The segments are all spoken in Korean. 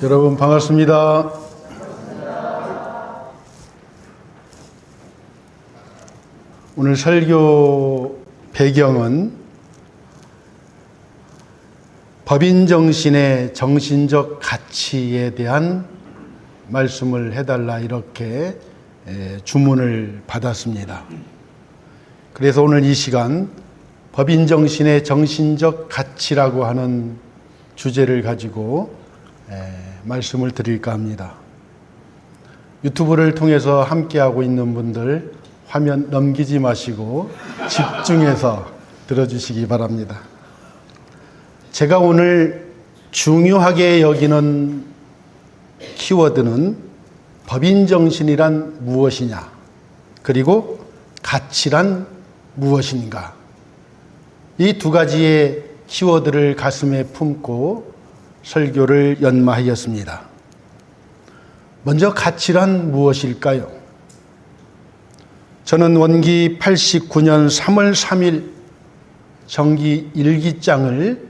여러분 반갑습니다. 오늘 설교 배경은 법인정신의 정신적 가치에 대한 말씀을 해달라 이렇게 주문을 받았습니다. 그래서 오늘 이 시간 법인정신의 정신적 가치라고 하는 주제를 가지고 말씀을 드릴까 합니다. 유튜브를 통해서 함께하고 있는 분들 화면 넘기지 마시고 집중해서 들어주시기 바랍니다. 제가 오늘 중요하게 여기는 키워드는 법인정신이란 무엇이냐, 그리고 가치란 무엇인가, 이 두 가지의 키워드를 가슴에 품고 설교를 연마하였습니다. 먼저 가치란 무엇일까요? 저는 원기 89년 3월 3일 정기 일기장을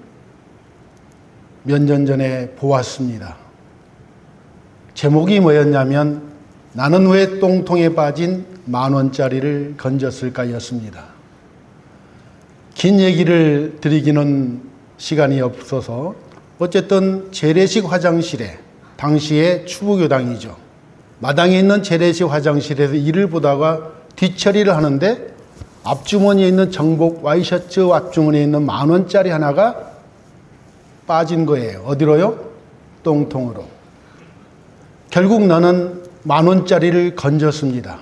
몇 년 전에 보았습니다. 제목이 뭐였냐면 나는 왜 똥통에 빠진 10,000원짜리를 건졌을까 였습니다. 긴 얘기를 드리기는 시간이 없어서 어쨌든 재래식 화장실에, 당시에 추부교당이죠, 마당에 있는 재래식 화장실에서 일을 보다가 뒷처리를 하는데 앞주머니에 있는 정복 와이셔츠 앞주머니에 있는 10,000원짜리 하나가 빠진 거예요. 어디로요? 똥통으로. 결국 나는 10,000원짜리를 건졌습니다.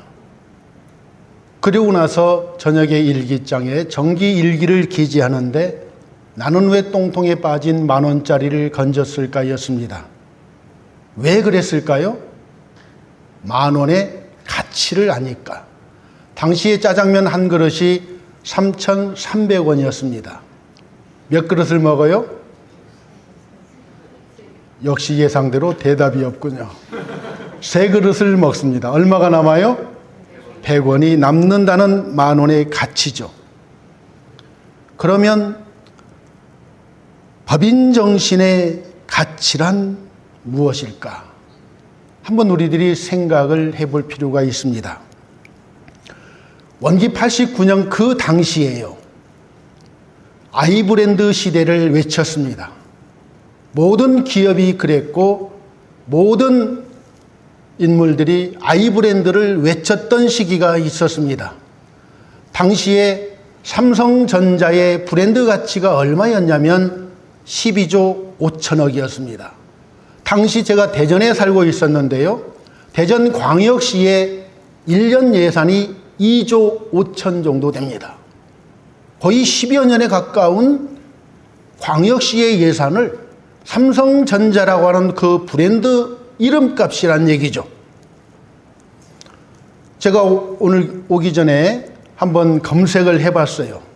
그리고 나서 저녁에 일기장에 정기 일기를 기재하는데 나는 왜 똥통에 빠진 10,000원짜리를 건졌을까 였습니다. 왜 그랬을까요? 10,000원의 가치를 아니까. 당시에 짜장면 한 그릇이 3,300원이었습니다. 몇 그릇을 먹어요? 역시 예상대로 대답이 없군요. 3그릇을 먹습니다. 얼마가 남아요? 100원이 남는다는 10,000원의 가치죠. 그러면 법인정신의 가치란 무엇일까? 한번 우리들이 생각을 해볼 필요가 있습니다. 원기 89년 그 당시에요, 아이브랜드 시대를 외쳤습니다. 모든 기업이 그랬고 모든 인물들이 아이브랜드를 외쳤던 시기가 있었습니다. 당시에 삼성전자의 브랜드 가치가 얼마였냐면 12조 5천억이었습니다. 당시 제가 대전에 살고 있었는데요, 대전 광역시의 1년 예산이 2조 5천 정도 됩니다. 거의 10여 년에 가까운 광역시의 예산을 삼성전자라고 하는 그 브랜드 이름값이란 얘기죠. 제가 오늘 오기 전에 한번 검색을 해봤어요.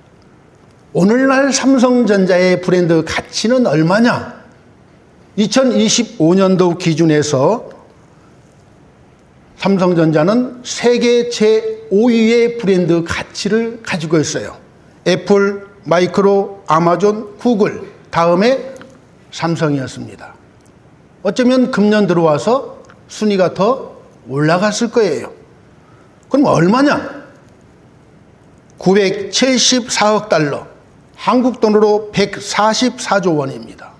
오늘날 삼성전자의 브랜드 가치는 얼마냐? 2025년도 기준에서 삼성전자는 세계 제5위의 브랜드 가치를 가지고 있어요. 애플, 마이크로, 아마존, 구글, 다음에 삼성이었습니다. 어쩌면 금년 들어와서 순위가 더 올라갔을 거예요. 그럼 얼마냐? 974억 달러, 한국 돈으로 144조 원입니다.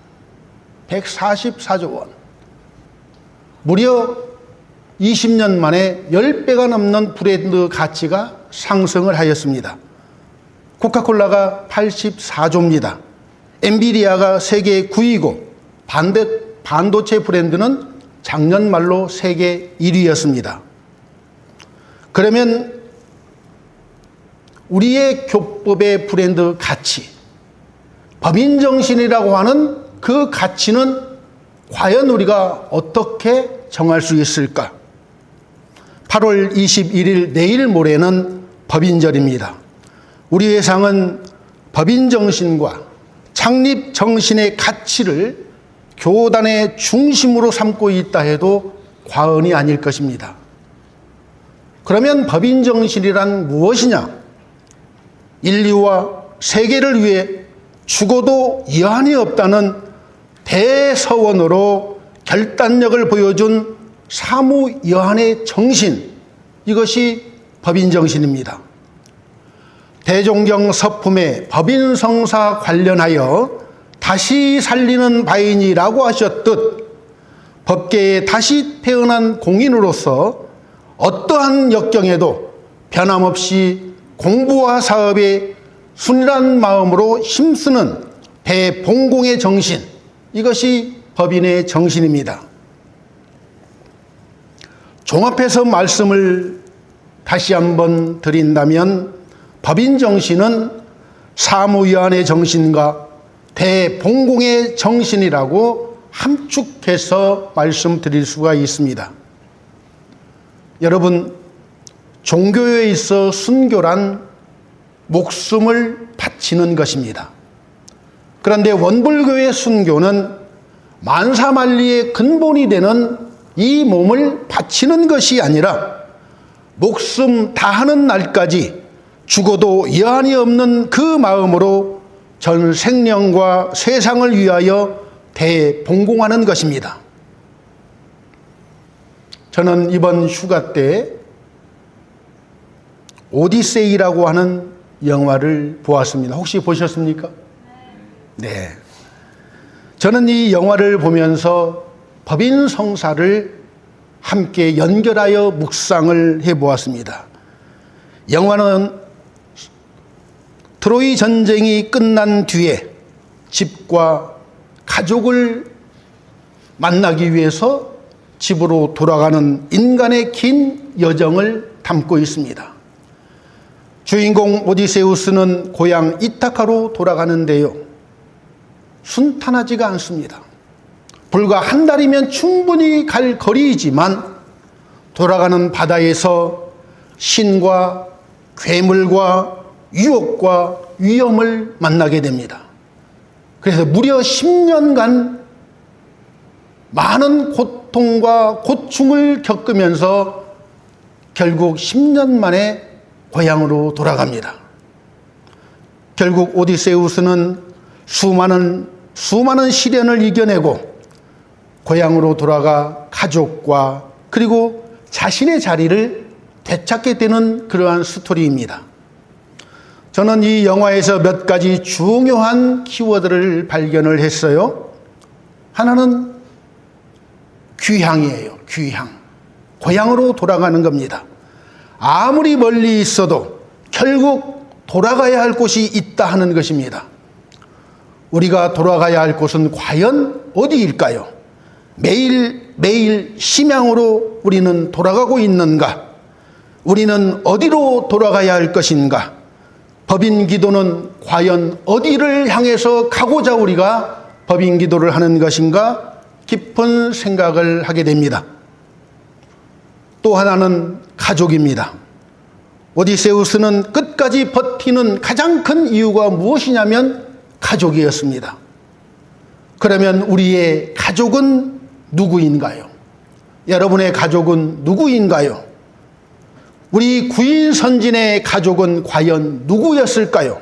144조 원. 무려 20년 만에 10배가 넘는 브랜드 가치가 상승을 하였습니다. 코카콜라가 84조입니다. 엔비디아가 세계 9위고 반도체 브랜드는 작년 말로 세계 1위였습니다. 그러면 우리의 교법의 브랜드 가치, 법인정신이라고 하는 그 가치는 과연 우리가 어떻게 정할 수 있을까? 8월 21일 내일 모레는 법인절입니다. 우리 회상은 법인정신과 창립정신의 가치를 교단의 중심으로 삼고 있다 해도 과언이 아닐 것입니다. 그러면 법인정신이란 무엇이냐? 인류와 세계를 위해 죽어도 여한이 없다는 대서원으로 결단력을 보여준 사무여한의 정신, 이것이 법인정신입니다. 대종경 서품에 법인성사 관련하여 다시 살리는 바이니라고 하셨듯 법계에 다시 태어난 공인으로서 어떠한 역경에도 변함없이 공부와 사업에 순일한 마음으로 힘쓰는 대봉공의 정신, 이것이 법인의 정신입니다. 종합해서 말씀을 다시 한번 드린다면 법인 정신은 사무위원의 정신과 대봉공의 정신이라고 함축해서 말씀드릴 수가 있습니다. 여러분, 종교에 있어 순교란 목숨을 바치는 것입니다. 그런데 원불교의 순교는 만사만리의 근본이 되는 이 몸을 바치는 것이 아니라 목숨 다하는 날까지 죽어도 여한이 없는 그 마음으로 전 생명과 세상을 위하여 대봉공하는 것입니다. 저는 이번 휴가 때 오디세이라고 하는 영화를 보았습니다. 혹시 보셨습니까? 네. 저는 이 영화를 보면서 법인 성사를 함께 연결하여 묵상을 해보았습니다. 영화는 트로이 전쟁이 끝난 뒤에 집과 가족을 만나기 위해서 집으로 돌아가는 인간의 긴 여정을 담고 있습니다. 주인공 오디세우스는 고향 이타카로 돌아가는데요, 순탄하지가 않습니다. 불과 한 달이면 충분히 갈 거리이지만 돌아가는 바다에서 신과 괴물과 유혹과 위험을 만나게 됩니다. 그래서 무려 10년간 많은 고통과 고충을 겪으면서 결국 10년 만에 고향으로 돌아갑니다. 결국 오디세우스는 수많은 시련을 이겨내고 고향으로 돌아가 가족과 그리고 자신의 자리를 되찾게 되는 그러한 스토리입니다. 저는 이 영화에서 몇 가지 중요한 키워드를 발견을 했어요. 하나는 귀향이에요. 귀향. 고향으로 돌아가는 겁니다. 아무리 멀리 있어도 결국 돌아가야 할 곳이 있다 하는 것입니다. 우리가 돌아가야 할 곳은 과연 어디일까요? 매일 심양으로 우리는 돌아가고 있는가? 우리는 어디로 돌아가야 할 것인가? 법인 기도는 과연 어디를 향해서 가고자 우리가 법인 기도를 하는 것인가? 깊은 생각을 하게 됩니다. 또 하나는 가족입니다. 오디세우스는 끝까지 버티는 가장 큰 이유가 무엇이냐면 가족이었습니다. 그러면 우리의 가족은 누구인가요? 여러분의 가족은 누구인가요? 우리 구인 선진의 가족은 과연 누구였을까요?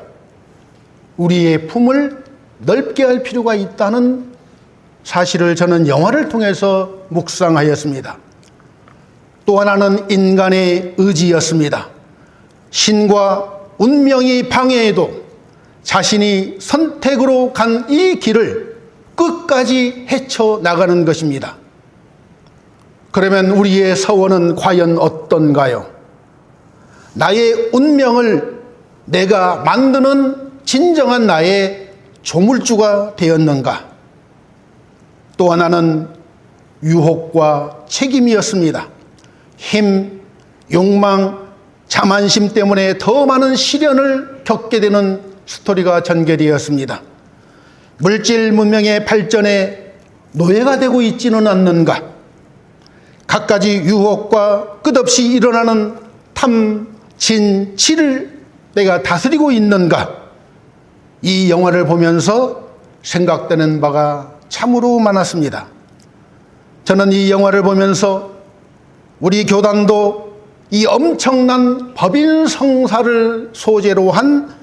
우리의 품을 넓게 할 필요가 있다는 사실을 저는 영화를 통해서 묵상하였습니다. 또 하나는 인간의 의지였습니다. 신과 운명이 방해해도 자신이 선택으로 간 이 길을 끝까지 헤쳐나가는 것입니다. 그러면 우리의 서원은 과연 어떤가요? 나의 운명을 내가 만드는 진정한 나의 조물주가 되었는가? 또 하나는 유혹과 책임이었습니다. 힘, 욕망, 자만심 때문에 더 많은 시련을 겪게 되는 스토리가 전개되었습니다. 물질 문명의 발전에 노예가 되고 있지는 않는가? 갖가지 유혹과 끝없이 일어나는 탐, 진, 치를 내가 다스리고 있는가? 이 영화를 보면서 생각되는 바가 참으로 많았습니다. 저는 이 영화를 보면서 우리 교단도 이 엄청난 법인 성사를 소재로 한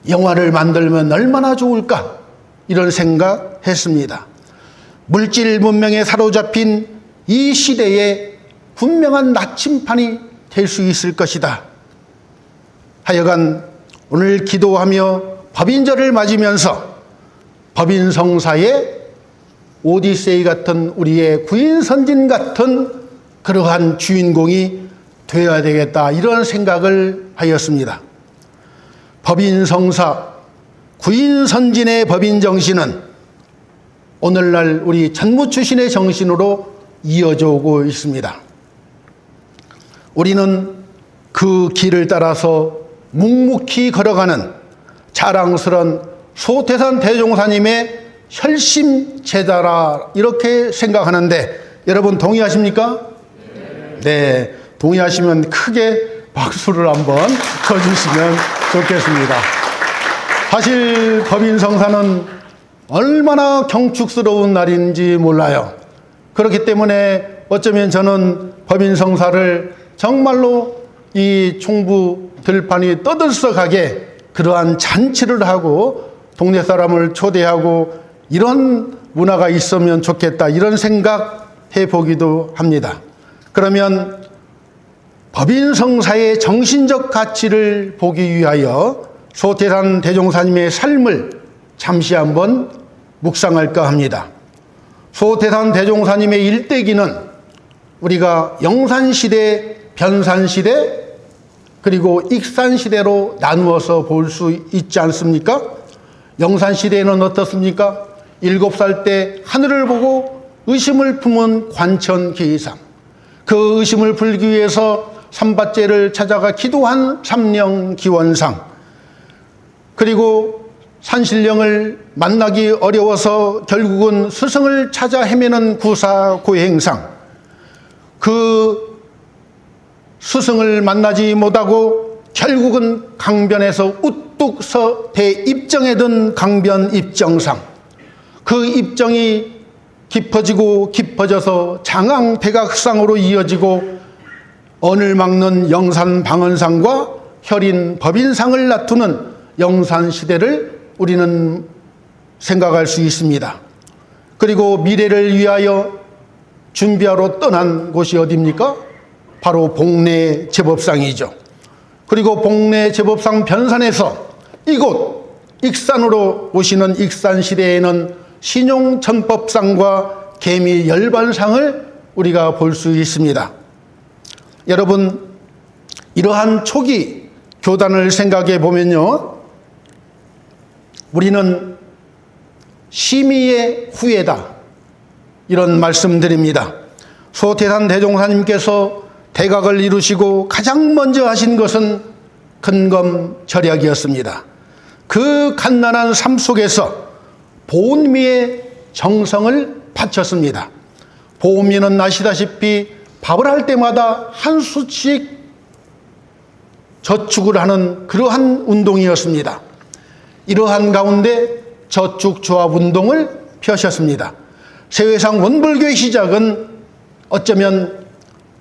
영화를 만들면 얼마나 좋을까? 이런 생각했습니다. 물질 문명에 사로잡힌 이 시대에 분명한 나침판이 될 수 있을 것이다. 하여간 오늘 기도하며 법인절을 맞으면서 법인성사의 오디세이 같은 우리의 구인선진 같은 그러한 주인공이 되어야 되겠다, 이런 생각을 하였습니다. 법인성사, 구인선진의 법인정신은 오늘날 우리 전무추신의 정신으로 이어져 오고 있습니다. 우리는 그 길을 따라서 묵묵히 걸어가는 자랑스러운 소태산 대종사님의 혈심제자라, 이렇게 생각하는데 여러분 동의하십니까? 네, 동의하시면 크게 박수를 한번 쳐주시면 좋겠습니다. 사실 법인성사는 얼마나 경축스러운 날인지 몰라요. 그렇기 때문에 어쩌면 저는 법인성사를 정말로 이 총부 들판이 떠들썩하게 그러한 잔치를 하고 동네 사람을 초대하고 이런 문화가 있으면 좋겠다, 이런 생각해 보기도 합니다. 그러면 법인성사의 정신적 가치를 보기 위하여 소태산 대종사님의 삶을 잠시 한번 묵상할까 합니다. 소태산 대종사님의 일대기는 우리가 영산시대, 변산시대, 그리고 익산시대로 나누어서 볼 수 있지 않습니까? 영산시대에는 어떻습니까? 7살 때 하늘을 보고 의심을 품은 관천기의상, 그 의심을 풀기 위해서 삼바제를 찾아가 기도한 삼령기원상, 그리고 산신령을 만나기 어려워서 결국은 스승을 찾아 헤매는 구사고행상, 그 스승을 만나지 못하고 결국은 강변에서 우뚝 서 대입정에 든 강변입정상, 그 입정이 깊어지고 깊어져서 장항대각상으로 이어지고 언을 막는 영산방언상과 혈인 법인상을 다투는 영산시대를 우리는 생각할 수 있습니다. 그리고 미래를 위하여 준비하러 떠난 곳이 어디입니까? 바로 복례 제법상이죠. 그리고 복례 제법상 변산에서 이곳 익산으로 오시는 익산시대에는 신용천법상과 개미 열반상을 우리가 볼 수 있습니다. 여러분, 이러한 초기 교단을 생각해 보면요, 우리는 심의의 후예다, 이런 말씀드립니다. 소태산 대종사님께서 대각을 이루시고 가장 먼저 하신 것은 근검절약이었습니다. 그 갓난한 삶 속에서 보은미의 정성을 바쳤습니다. 보은미는 아시다시피 밥을 할 때마다 한 수씩 저축을 하는 그러한 운동이었습니다. 이러한 가운데 저축조합운동을 펴셨습니다. 세회상 원불교의 시작은 어쩌면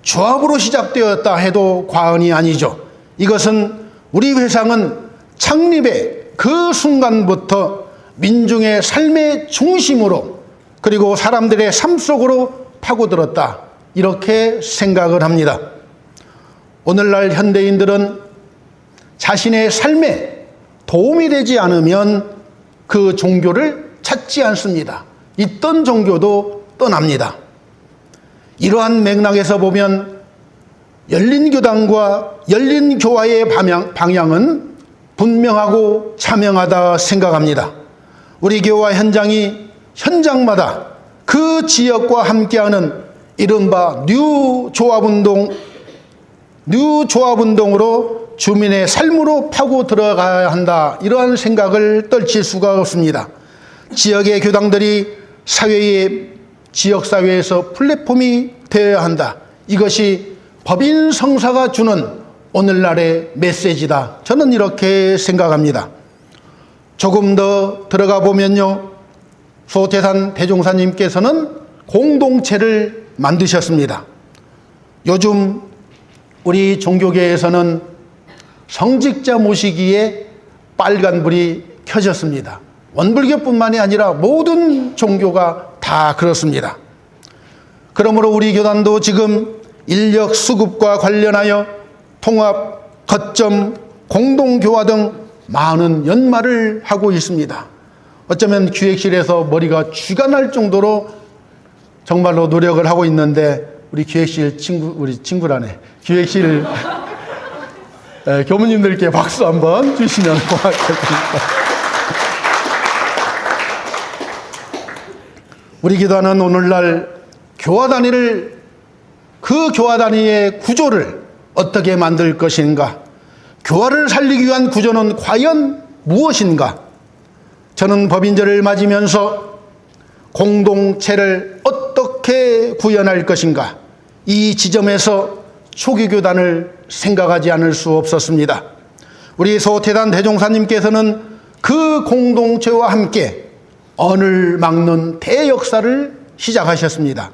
조합으로 시작되었다 해도 과언이 아니죠. 이것은 우리 회상은 창립의 그 순간부터 민중의 삶의 중심으로, 그리고 사람들의 삶 속으로 파고들었다, 이렇게 생각을 합니다. 오늘날 현대인들은 자신의 삶에 도움이 되지 않으면 그 종교를 찾지 않습니다. 있던 종교도 떠납니다. 이러한 맥락에서 보면 열린교단과 열린교화의 방향은 분명하고 자명하다 생각합니다. 우리 교화 현장이 현장마다 그 지역과 함께하는 이른바 뉴조합운동으로 주민의 삶으로 파고 들어가야 한다, 이러한 생각을 떨칠 수가 없습니다. 지역의 교당들이 지역사회에서 플랫폼이 되어야 한다. 이것이 법인성사가 주는 오늘날의 메시지다, 저는 이렇게 생각합니다. 조금 더 들어가 보면요, 소태산 대종사님께서는 공동체를 만드셨습니다. 요즘 우리 종교계에서는 성직자 모시기에 빨간불이 켜졌습니다. 원불교뿐만이 아니라 모든 종교가 다 그렇습니다. 그러므로 우리 교단도 지금 인력 수급과 관련하여 통합, 거점, 공동교화 등 많은 연말을 하고 있습니다. 어쩌면 기획실에서 머리가 쥐가 날 정도로 정말로 노력을 하고 있는데 우리 기획실 우리 친구라네. 기획실 교무님들께 박수 한번 주시면 고맙겠습니다. 우리 기도하는 오늘날 교화 단위를 그 교화 단위의 구조를 어떻게 만들 것인가? 교화를 살리기 위한 구조는 과연 무엇인가? 저는 법인제를 맞으면서 공동체를 어떻게 구현할 것인가? 이 지점에서 초기 교단을 생각하지 않을 수 없었습니다. 우리 소태단 대종사님께서는 그 공동체와 함께 언을 막는 대역사를 시작하셨습니다.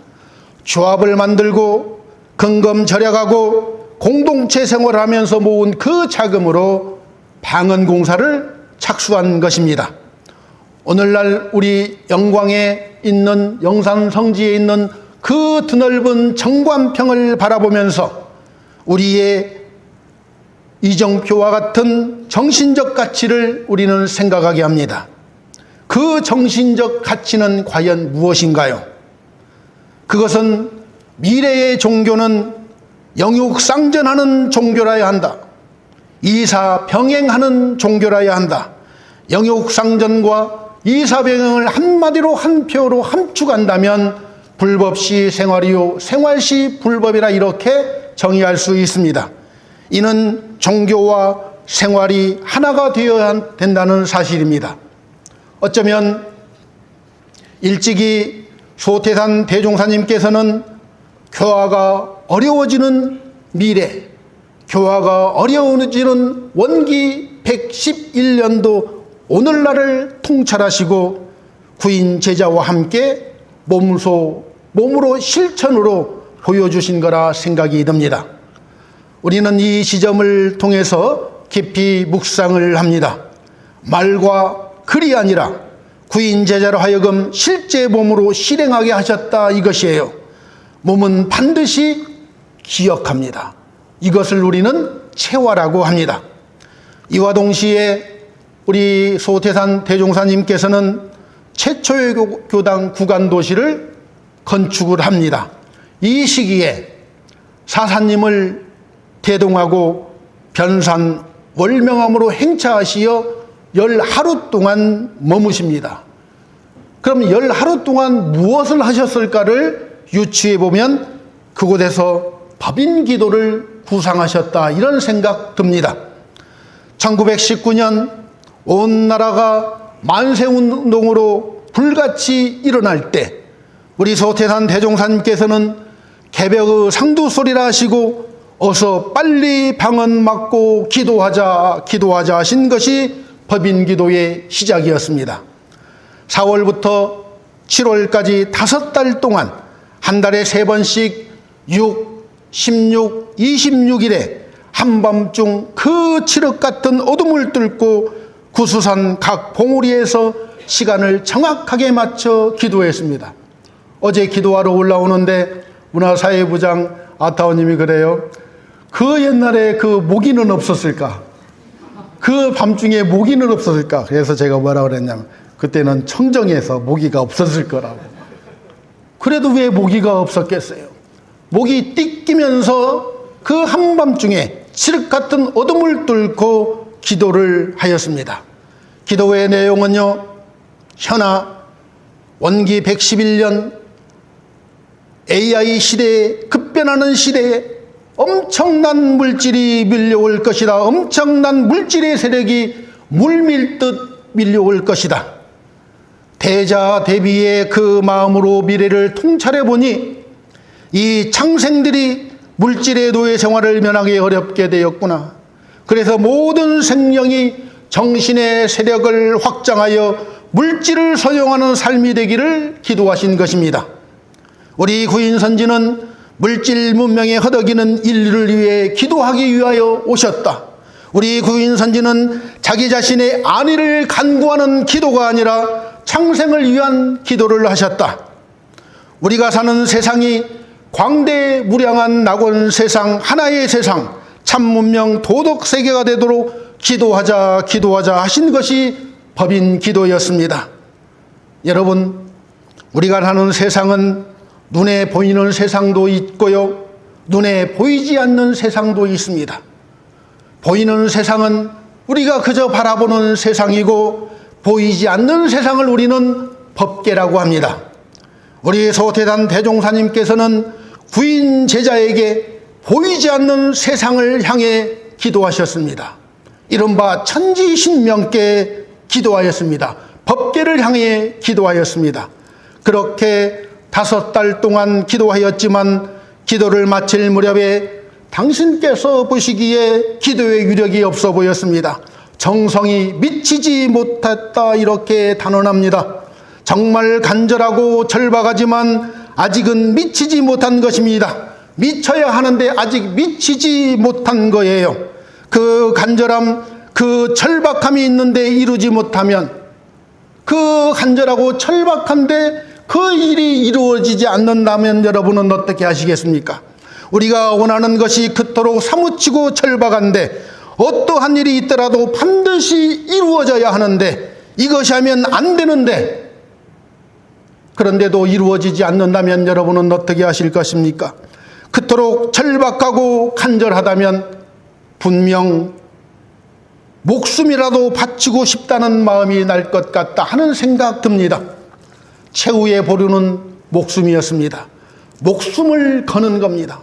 조합을 만들고 근검 절약하고 공동체 생활을 하면서 모은 그 자금으로 방언공사를 착수한 것입니다. 오늘날 우리 영광에 있는 영산 성지에 있는 그 드넓은 정관평을 바라보면서 우리의 이정표와 같은 정신적 가치를 우리는 생각하게 합니다. 그 정신적 가치는 과연 무엇인가요? 그것은 미래의 종교는 영육상전하는 종교라야 한다. 이사병행하는 종교라야 한다. 영육상전과 이사병행을 한마디로 한 표로 함축한다면 불법시 생활이요 생활시 불법이라 이렇게 정의할 수 있습니다. 이는 종교와 생활이 하나가 되어야 된다는 사실입니다. 어쩌면 일찍이 소태산 대종사님께서는 교화가 어려워지는 미래, 교화가 어려워지는 원기 111년도 오늘날을 통찰하시고 구인 제자와 함께 몸으로 실천으로 보여주신 거라 생각이 듭니다. 우리는 이 지점을 통해서 깊이 묵상을 합니다. 말과 글이 아니라 구인 제자로 하여금 실제 몸으로 실행하게 하셨다 이것이에요. 몸은 반드시 기억합니다. 이것을 우리는 체화라고 합니다. 이와 동시에 우리 소태산 대종사님께서는 최초의 교당 구간도시를 건축을 합니다. 이 시기에 사사님을 대동하고 변산 월명함으로 행차하시어 10하루 동안 머무십니다. 그럼 10하루 동안 무엇을 하셨을까를 유추해 보면 그곳에서 법인 기도를 구상하셨다 이런 생각 듭니다. 1919년 온 나라가 만세운동으로 불같이 일어날 때 우리 소태산 대종사님께서는 개벽의 상두소리라 하시고 어서 빨리 방언 막고 기도하자 하신 것이 법인기도의 시작이었습니다. 4월부터 7월까지 5달 동안 한 달에 3번씩 6, 16, 26일에 한밤중 그 칠흑 같은 어둠을 뚫고 구수산 각 봉우리에서 시간을 정확하게 맞춰 기도했습니다. 어제 기도하러 올라오는데 문화사회부장 아타오님이 그래요. 그 옛날에 그 모기는 없었을까? 그 밤중에 모기는 없었을까? 그래서 제가 뭐라고 그랬냐면 그때는 청정에서 모기가 없었을 거라고. 그래도 왜 모기가 없었겠어요? 모기 띠끼면서 그 한밤중에 칠흑 같은 어둠을 뚫고 기도를 하였습니다. 기도의 내용은요, 현아 원기 111년 AI 시대에 급변하는 시대에 엄청난 물질이 밀려올 것이다. 엄청난 물질의 세력이 물밀듯 밀려올 것이다. 대자 대비의 그 마음으로 미래를 통찰해 보니 이 창생들이 물질의 노예 생활을 면하기 어렵게 되었구나. 그래서 모든 생명이 정신의 세력을 확장하여 물질을 소용하는 삶이 되기를 기도하신 것입니다. 우리 구인선지는 물질 문명에 허덕이는 인류를 위해 기도하기 위하여 오셨다. 우리 구인선지는 자기 자신의 안위를 간구하는 기도가 아니라 창생을 위한 기도를 하셨다. 우리가 사는 세상이 광대무량한 낙원 세상, 하나의 세상, 참문명 도덕 세계가 되도록 기도하자 하신 것이 법인 기도였습니다. 여러분, 우리가 사는 세상은 눈에 보이는 세상도 있고요, 눈에 보이지 않는 세상도 있습니다. 보이는 세상은 우리가 그저 바라보는 세상이고, 보이지 않는 세상을 우리는 법계라고 합니다. 우리 소태단 대종사님께서는 구인 제자에게 보이지 않는 세상을 향해 기도하셨습니다. 이른바 천지신명께 기도하였습니다. 법계를 향해 기도하였습니다. 그렇게 5달 동안 기도하였지만 기도를 마칠 무렵에 당신께서 보시기에 기도의 유력이 없어 보였습니다. 정성이 미치지 못했다, 이렇게 단언합니다. 정말 간절하고 절박하지만 아직은 미치지 못한 것입니다. 미쳐야 하는데 아직 미치지 못한 거예요. 그 간절함, 그 절박함이 있는데 이루지 못하면, 그 간절하고 절박한데 그 일이 이루어지지 않는다면 여러분은 어떻게 하시겠습니까? 우리가 원하는 것이 그토록 사무치고 절박한데, 어떠한 일이 있더라도 반드시 이루어져야 하는데, 이것이 하면 안 되는데, 그런데도 이루어지지 않는다면 여러분은 어떻게 하실 것입니까? 그토록 절박하고 간절하다면 분명 목숨이라도 바치고 싶다는 마음이 날 것 같다 하는 생각 듭니다. 최후의 보루는 목숨이었습니다. 목숨을 거는 겁니다.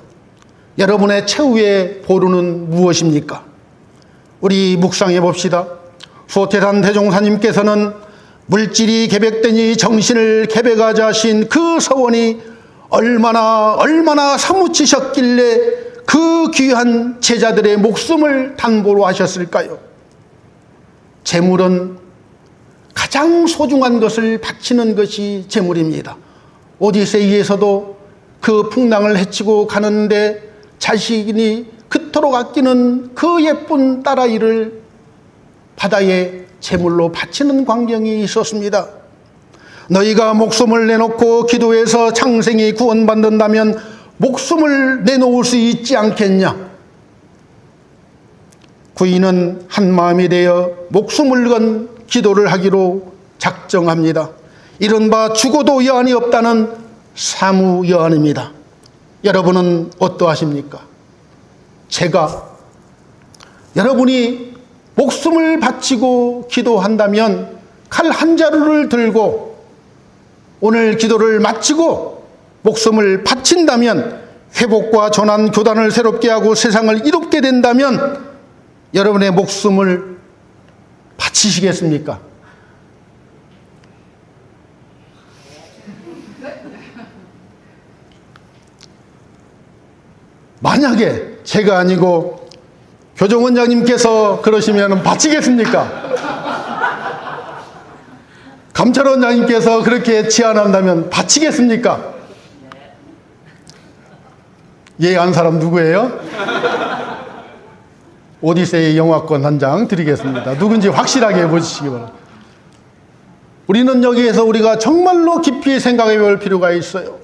여러분의 최후의 보루는 무엇입니까? 우리 묵상해 봅시다. 소태산 대종사님께서는 물질이 개백되니 정신을 개백하자 하신 그 서원이 얼마나 사무치셨길래 그 귀한 제자들의 목숨을 담보로 하셨을까요? 재물은 가장 소중한 것을 바치는 것이 재물입니다. 오디세이에서도 그 풍랑을 헤치고 가는데 자신이 그토록 아끼는 그 예쁜 딸아이를 바다에 제물로 바치는 광경이 있었습니다. 너희가 목숨을 내놓고 기도해서 창생이 구원받는다면 목숨을 내놓을 수 있지 않겠냐? 구인은 한 마음이 되어 목숨을 건 기도를 하기로 작정합니다. 이른바 죽어도 여한이 없다는 사무 여한입니다. 여러분은 어떠하십니까? 제가 여러분이 목숨을 바치고 기도한다면 칼 한 자루를 들고 오늘 기도를 마치고 목숨을 바친다면, 회복과 전환 교단을 새롭게 하고 세상을 이롭게 된다면 여러분의 목숨을 바치시겠습니까? 만약에 제가 아니고 교정원장님께서 그러시면 바치겠습니까? 감찰원장님께서 그렇게 제안한다면 바치겠습니까? 예한 사람 누구예요? 오디세이 영화권 한 장 드리겠습니다. 누군지 확실하게 해보시기 바랍니다. 우리는 여기에서 우리가 정말로 깊이 생각해 볼 필요가 있어요.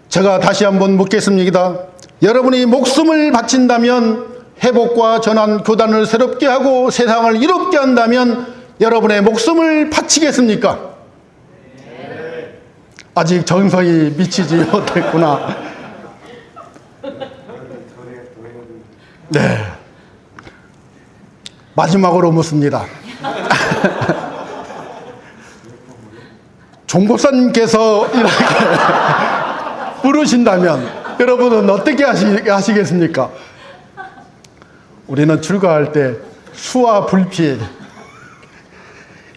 제가 다시 한번 묻겠습니다. 여러분이 목숨을 바친다면, 회복과 전환 교단을 새롭게 하고 세상을 이롭게 한다면 여러분의 목숨을 바치겠습니까? 네. 아직 정성이 미치지 못했구나. 네. 마지막으로 묻습니다. 종법사님께서 이렇게 부르신다면 여러분은 어떻게 하시겠습니까? 우리는 출가할 때 수와 불피.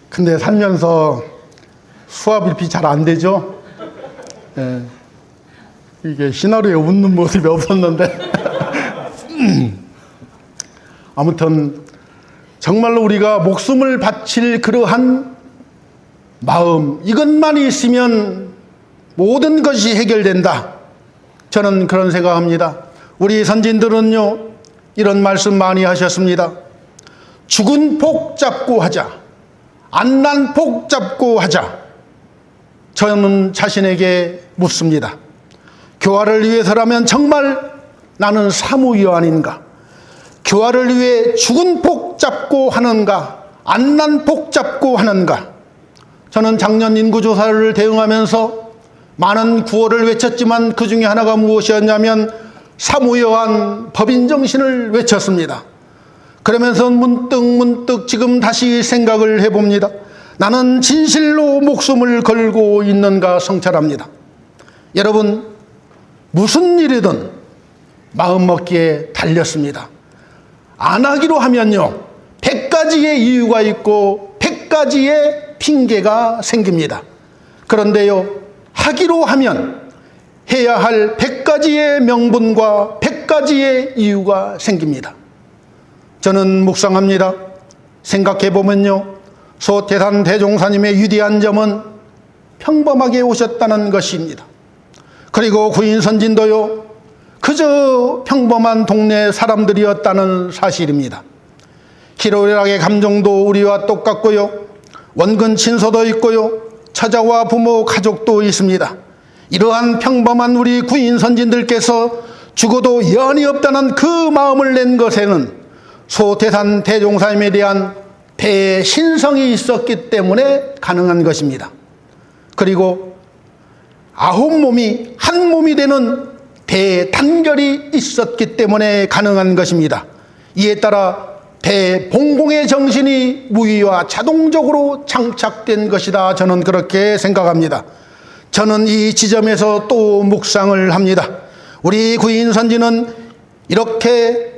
근데 살면서 수와 불피 잘 안 되죠? 예. 이게 시나리오에 웃는 모습이 없었는데. 아무튼 정말로 우리가 목숨을 바칠 그러한 마음, 이것만 있으면 모든 것이 해결된다. 저는 그런 생각합니다. 우리 선진들은요, 이런 말씀 많이 하셨습니다. 죽은 복 잡고 하자. 안 난 복 잡고 하자. 저는 자신에게 묻습니다. 교화를 위해서라면 정말 나는 사무위원 아닌가? 교화를 위해 죽은 복 잡고 하는가? 안 난 복 잡고 하는가? 저는 작년 인구조사를 대응하면서 많은 구호를 외쳤지만 그 중에 하나가 무엇이었냐면 사무여한 법인정신을 외쳤습니다. 그러면서 문득 지금 다시 생각을 해봅니다. 나는 진실로 목숨을 걸고 있는가 성찰합니다. 여러분, 무슨 일이든 마음먹기에 달렸습니다. 안 하기로 하면요, 100가지의 이유가 있고 100가지의 핑계가 생깁니다. 그런데요, 하기로 하면 해야 할 100가지의 명분과 100가지의 이유가 생깁니다. 저는 묵상합니다. 생각해보면요, 소태산 대종사님의 위대한 점은 평범하게 오셨다는 것입니다. 그리고 구인선진도요, 그저 평범한 동네 사람들이었다는 사실입니다. 희로애락의 감정도 우리와 똑같고요, 원근 친서도 있고요, 처자와 부모 가족도 있습니다. 이러한 평범한 우리 구인선진들께서 죽어도 연이 없다는 그 마음을 낸 것에는 소태산 대종사님에 대한 대신성이 있었기 때문에 가능한 것입니다. 그리고 9몸이 한 몸이 되는 대단결이 있었기 때문에 가능한 것입니다. 이에 따라 대봉공의 정신이 무의와 자동적으로 장착된 것이다. 저는 그렇게 생각합니다. 저는 이 지점에서 또 묵상을 합니다. 우리 구인선지는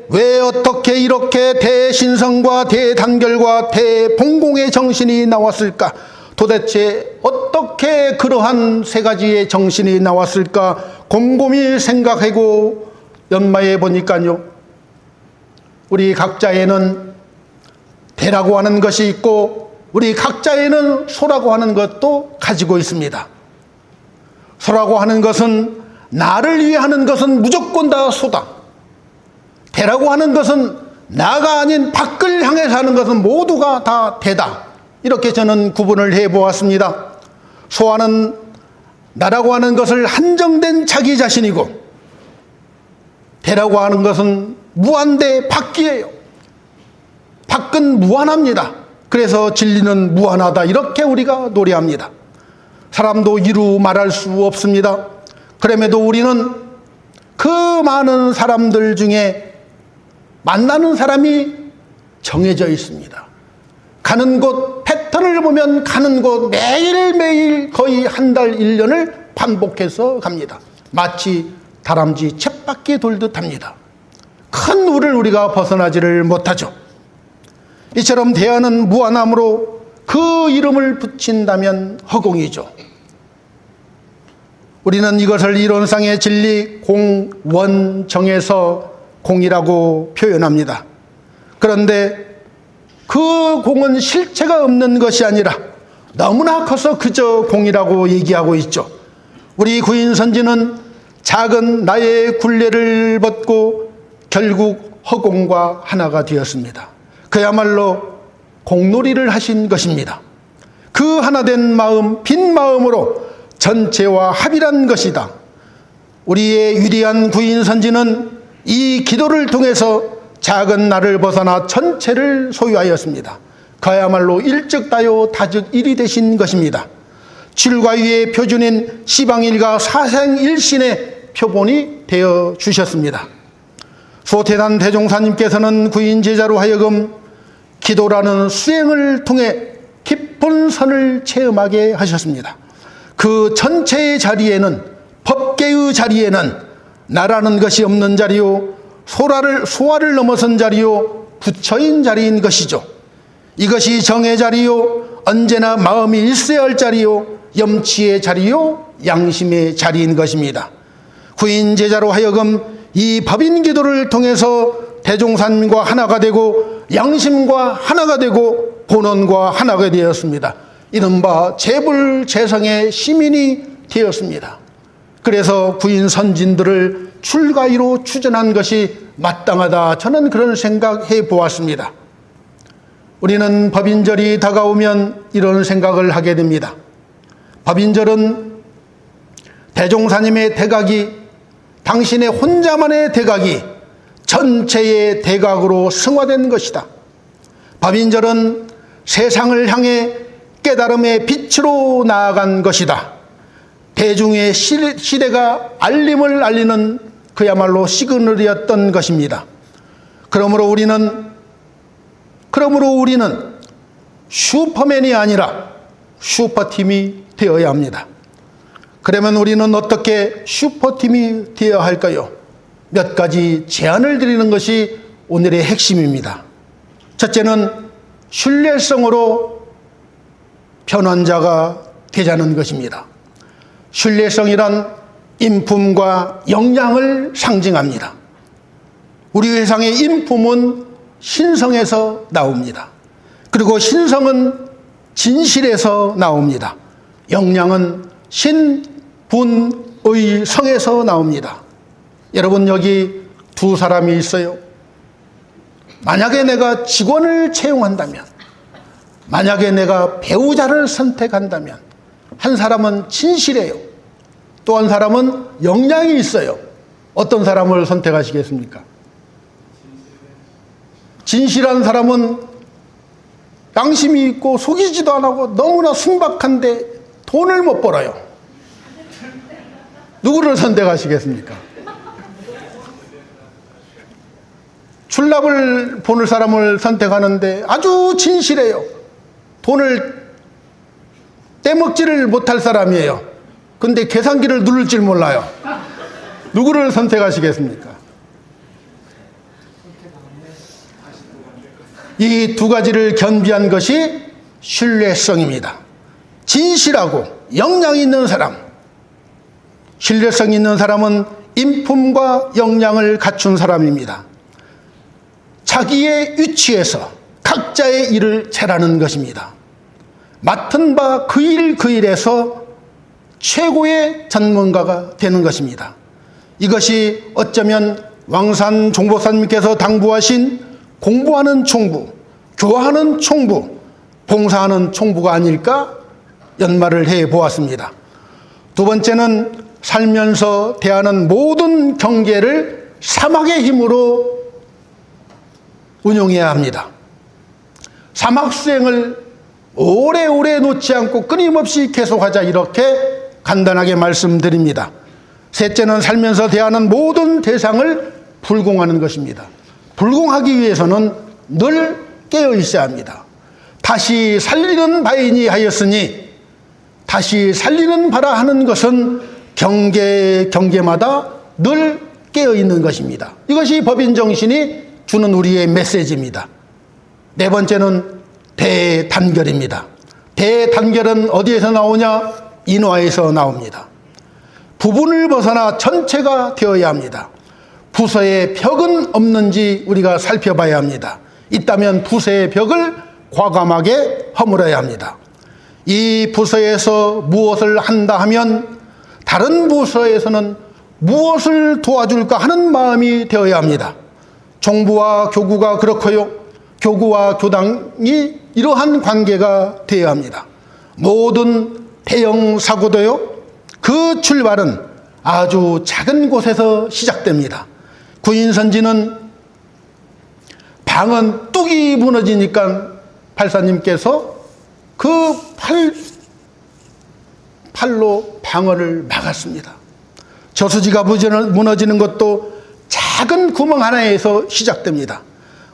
왜 어떻게 이렇게 대신성과 대단결과 대봉공의 정신이 나왔을까? 도대체 어떻게 그러한 세 가지의 정신이 나왔을까? 곰곰이 생각하고 연마해 보니까요, 우리 각자에는 대라고 하는 것이 있고 우리 각자에는 소라고 하는 것도 가지고 있습니다. 소라고 하는 것은 나를 위해 하는 것은 무조건 다 소다. 대라고 하는 것은 나가 아닌 밖을 향해서 하는 것은 모두가 다 대다. 이렇게 저는 구분을 해보았습니다. 소하는 나라고 하는 것을 한정된 자기 자신이고, 대라고 하는 것은 무한대 밖이에요. 밖은 무한합니다. 그래서 진리는 무한하다. 이렇게 우리가 노래합니다. 사람도 이루 말할 수 없습니다. 그럼에도 우리는 그 많은 사람들 중에 만나는 사람이 정해져 있습니다. 가는 곳 패턴을 보면 가는 곳 매일매일 거의 한 달, 1년을 반복해서 갑니다. 마치 다람쥐 쳇바퀴 돌듯 합니다. 큰 우를 우리가 벗어나지를 못하죠. 이처럼 대하는 무한함으로 그 이름을 붙인다면 허공이죠. 우리는 이것을 이론상의 진리 공원정에서 공이라고 표현합니다. 그런데 그 공은 실체가 없는 것이 아니라 너무나 커서 그저 공이라고 얘기하고 있죠. 우리 구인선지는 작은 나의 굴레를 벗고 결국 허공과 하나가 되었습니다. 그야말로 공놀이를 하신 것입니다. 그 하나된 마음, 빈 마음으로 전체와 합일한 것이다. 우리의 위대한 구인선지는 이 기도를 통해서 작은 나를 벗어나 전체를 소유하였습니다. 그야말로 일즉다요 다즉일이 되신 것입니다. 칠과유의 표준인 시방일가 사생일신의 표본이 되어 주셨습니다. 소태산 대종사님께서는 구인 제자로 하여금 기도라는 수행을 통해 깊은 선을 체험하게 하셨습니다. 그 전체의 자리에는, 법계의 자리에는 나라는 것이 없는 자리요, 소화를 넘어선 자리요, 부처인 자리인 것이죠. 이것이 정의 자리요, 언제나 마음이 있어야 할 자리요, 염치의 자리요, 양심의 자리인 것입니다. 구인 제자로 하여금 이 법인 기도를 통해서 대종사님과 하나가 되고 양심과 하나가 되고 본원과 하나가 되었습니다. 이른바 재불재성의 시민이 되었습니다. 그래서 구인 선진들을 출가위로 추전한 것이 마땅하다. 저는 그런 생각해 보았습니다. 우리는 법인절이 다가오면 이런 생각을 하게 됩니다. 법인절은 대종사님의 대각이 당신의 혼자만의 대각이 전체의 대각으로 승화된 것이다. 법인절은 세상을 향해 깨달음의 빛으로 나아간 것이다. 대중의 시대가 알림을 알리는 그야말로 시그널이었던 것입니다. 그러므로 우리는 슈퍼맨이 아니라 슈퍼팀이 되어야 합니다. 그러면 우리는 어떻게 슈퍼팀이 되어야 할까요? 몇 가지 제안을 드리는 것이 오늘의 핵심입니다. 첫째는 신뢰성으로 변환자가 되자는 것입니다. 신뢰성이란 인품과 역량을 상징합니다. 우리 회상의 인품은 신성에서 나옵니다. 그리고 신성은 진실에서 나옵니다. 역량은 신분의 성에서 나옵니다. 여러분, 여기 두 사람이 있어요. 만약에 내가 직원을 채용한다면, 만약에 내가 배우자를 선택한다면, 한 사람은 진실해요. 또 한 사람은 역량이 있어요. 어떤 사람을 선택하시겠습니까? 진실한 사람은 양심이 있고 속이지도 안 하고 너무나 순박한데 돈을 못 벌어요. 누구를 선택하시겠습니까? 출납을 보는 사람을 선택하는데 아주 진실해요. 돈을 떼먹지를 못할 사람이에요. 근데 계산기를 누를 줄 몰라요. 누구를 선택하시겠습니까? 이 두 가지를 겸비한 것이 신뢰성입니다. 진실하고 역량 있는 사람, 신뢰성 있는 사람은 인품과 역량을 갖춘 사람입니다. 자기의 위치에서 각자의 일을 잘하는 것입니다. 맡은 바 그 일에서 최고의 전문가가 되는 것입니다. 이것이 어쩌면 왕산 종보사님께서 당부하신 공부하는 총부, 교화하는 총부, 봉사하는 총부가 아닐까 연말을 해보았습니다. 두 번째는 살면서 대하는 모든 경계를 사막의 힘으로 운용해야 합니다. 사막수행을 오래오래 놓지 않고 끊임없이 계속하자, 이렇게 간단하게 말씀드립니다. 셋째는 살면서 대하는 모든 대상을 불공하는 것입니다. 불공하기 위해서는 늘 깨어 있어야 합니다. 다시 살리는 바이니 하였으니, 다시 살리는 바라 하는 것은 경계마다 늘 깨어 있는 것입니다. 이것이 법인 정신이 주는 우리의 메시지입니다. 네 번째는 대단결입니다. 대단결은 어디에서 나오냐? 인화에서 나옵니다. 부분을 벗어나 전체가 되어야 합니다. 부서에 벽은 없는지 우리가 살펴봐야 합니다. 있다면 부서의 벽을 과감하게 허물어야 합니다. 이 부서에서 무엇을 한다 하면 다른 부서에서는 무엇을 도와줄까 하는 마음이 되어야 합니다. 종부와 교구가 그렇고요, 교구와 교당이 이러한 관계가 되어야 합니다. 모든 대형 사고도요, 그 출발은 아주 작은 곳에서 시작됩니다. 구인선지는 방은 뚝이 무너지니까 발사님께서 그 팔로 방어를 막았습니다. 저수지가 무너지는 것도 작은 구멍 하나에서 시작됩니다.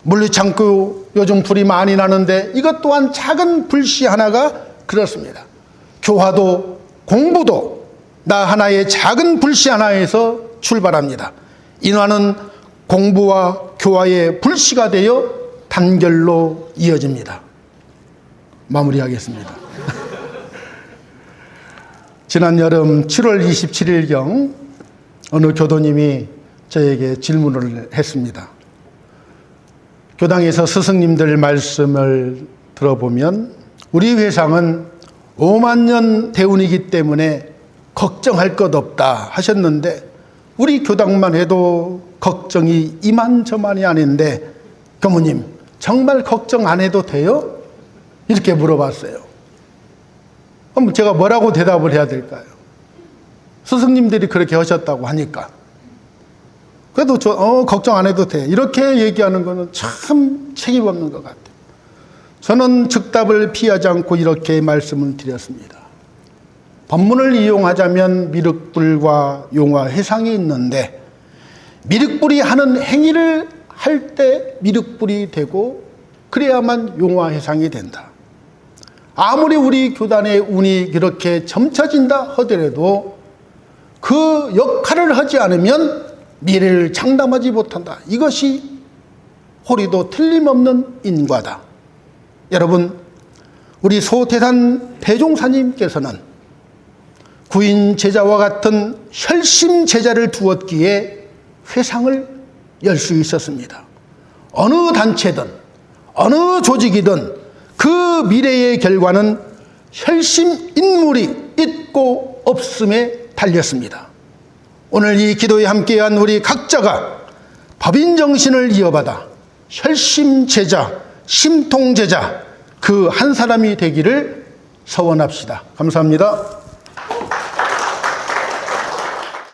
물리창고 요즘 불이 많이 나는데 이것 또한 작은 불씨 하나가 그렇습니다. 교화도 공부도 나 하나의 작은 불씨 하나에서 출발합니다. 인화는 공부와 교화의 불씨가 되어 단결로 이어집니다. 마무리하겠습니다. 지난 여름 7월 27일경 어느 교도님이 저에게 질문을 했습니다. 교당에서 스승님들 말씀을 들어보면 우리 회상은 5만 년 대운이기 때문에 걱정할 것 없다 하셨는데 우리 교당만 해도 걱정이 이만저만이 아닌데 교무님 정말 걱정 안 해도 돼요? 이렇게 물어봤어요. 그럼 제가 뭐라고 대답을 해야 될까요? 스승님들이 그렇게 하셨다고 하니까. 그래도 걱정 안 해도 돼. 이렇게 얘기하는 거는 참 책임 없는 것 같아요. 저는 즉답을 피하지 않고 이렇게 말씀을 드렸습니다. 법문을 이용하자면 미륵불과 용화해상이 있는데, 미륵불이 하는 행위를 할 때 미륵불이 되고 그래야만 용화해상이 된다. 아무리 우리 교단의 운이 그렇게 점쳐진다 하더라도 그 역할을 하지 않으면 미래를 장담하지 못한다. 이것이 호리도 틀림없는 인과다. 여러분, 우리 소태산 대종사님께서는 구인 제자와 같은 혈심 제자를 두었기에 회상을 열 수 있었습니다. 어느 단체든 어느 조직이든 그 미래의 결과는 혈심 인물이 있고 없음에 달렸습니다. 오늘 이 기도에 함께한 우리 각자가 법인 정신을 이어받아 혈심 제자, 심통 제자 그 한 사람이 되기를 서원합시다. 감사합니다.